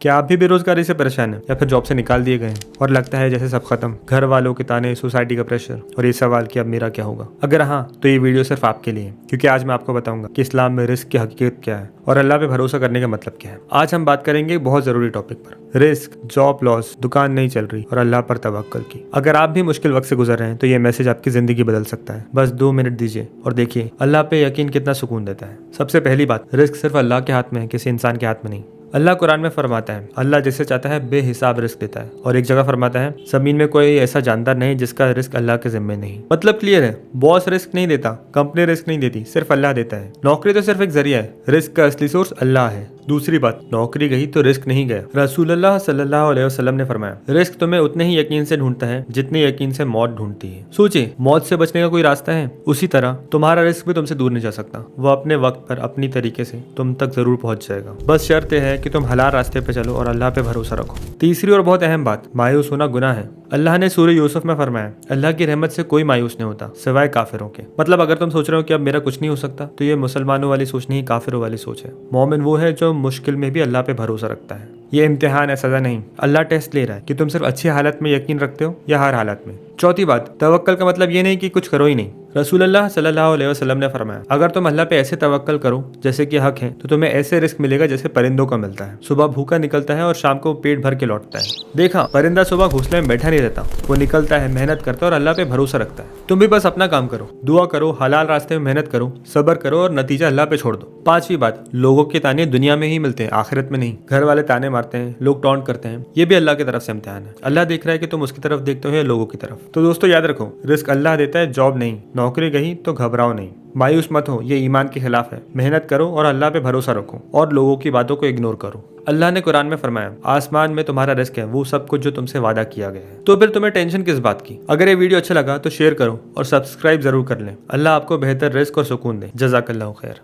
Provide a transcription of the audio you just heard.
क्या आप भी बेरोजगारी से परेशान हैं या फिर जॉब से निकाल दिए गए हैं और लगता है जैसे सब खत्म, घर वालों के ताने, सोसाइटी का प्रेशर और ये सवाल कि अब मेरा क्या होगा? अगर हाँ, तो ये वीडियो सिर्फ आपके लिए है, क्योंकि आज मैं आपको बताऊंगा कि इस्लाम में रिस्क की हकीकत क्या है और अल्लाह पे भरोसा करने का मतलब क्या है। आज हम बात करेंगे एक बहुत जरूरी टॉपिक पर, रिस्क, जॉब लॉस, दुकान नहीं चल रही और अल्लाह पर तवक्कुल की। अगर आप भी मुश्किल वक्त से गुजर रहे हैं तो ये मैसेज आपकी जिंदगी बदल सकता है। बस 2 मिनट दीजिए और देखिए अल्लाह पे यकीन कितना सुकून देता है। सबसे पहली बात, रिस्क सिर्फ अल्लाह के हाथ में है, किसी इंसान के हाथ में नहीं। अल्लाह कुरान में फरमाता है, अल्लाह जिसे चाहता है बेहिसाब रिस्क देता है, और एक जगह फरमाता है, जमीन में कोई ऐसा जानदार नहीं जिसका रिस्क अल्लाह के जिम्मे नहीं। मतलब क्लियर है, बॉस रिस्क नहीं देता, कंपनी रिस्क नहीं देती, सिर्फ अल्लाह देता है। नौकरी तो सिर्फ एक जरिया है, रिस्क का असली सोर्स अल्लाह है। दूसरी बात, नौकरी गई तो रिस्क नहीं गया। रसूलुल्लाह सल्लल्लाहु अलैहि वसल्लम ने फरमाया, रिस्क तुम्हें उतने ही यकीन से ढूंढता है जितने यकीन से मौत ढूंढती है। सोचिए, मौत से बचने का कोई रास्ता है? उसी तरह तुम्हारा रिस्क भी तुमसे दूर नहीं जा सकता। वो अपने वक्त पर अपनी तरीके से तुम तक जरूर पहुंच जाएगा। बस शर्त है कि तुम हलाल रास्ते पे चलो और अल्लाह पे भरोसा रखो। तीसरी और बहुत अहम बात, मायूस होना गुनाह है। अल्लाह ने सूरह यूसुफ में फरमाया, अल्लाह की रहमत से कोई मायूस नहीं होता सिवाय काफिरों के। मतलब अगर तुम सोच रहे हो कि अब मेरा कुछ नहीं हो सकता, तो ये मुसलमानों वाली सोच नहीं, काफिरों वाली सोच है। मोमिन वो है जो मुश्किल में भी अल्लाह पे भरोसा रखता है। ये इम्तिहान है, सजा नहीं। अल्लाह टेस्ट ले रहा है कि तुम सिर्फ अच्छी हालत में यकीन रखते हो या हर हालत में। चौथी बात, तवक्कल का मतलब ये नहीं कि कुछ करो ही नहीं। रसूलुल्लाह सल्लल्लाहु अलैहि वसल्लम ने फरमाया, अगर तुम अल्लाह पे ऐसे तवक्कल करो जैसे कि हक है, तो तुम्हें ऐसे रिस्क मिलेगा जैसे परिंदों को मिलता है। सुबह भूखा निकलता है और शाम को पेट भर के लौटता है। देखा, परिंदा सुबह घोंसले में बैठा नहीं रहता, वो निकलता है, मेहनत करता है और अल्लाह पे भरोसा रखता है। तुम भी बस अपना काम करो, दुआ करो, हलाल रास्ते में मेहनत करो, सब्र करो और नतीजा अल्लाह पे छोड़ दो। पांचवी बात, लोगों के ताने दुनिया में ही मिलते हैं, आखिरत में नहीं। घर वाले ताने मारते हैं, लोग टॉन्ट करते हैं, ये भी अल्लाह की तरफ से इम्तिहान है। अल्लाह देख रहा है कि तुम उसकी तरफ देखते हो या लोगों की तरफ। तो दोस्तों याद रखो, रिस्क अल्लाह देता है, जॉब नहीं। नौकरी गई तो घबराओ नहीं, मायूस मत हो, ये ईमान के खिलाफ है। मेहनत करो और अल्लाह पे भरोसा रखो और लोगों की बातों को इग्नोर करो। अल्लाह ने कुरान में फरमाया, आसमान में तुम्हारा रिस्क है, वो सब कुछ जो तुमसे वादा किया गया है। तो फिर तुम्हें टेंशन किस बात की? अगर ये वीडियो अच्छा लगा तो शेयर करो और सब्सक्राइब जरूर कर लें। अल्लाह आपको बेहतर रिस्क और सुकून दे। जज़ाकल्लाहु खैर।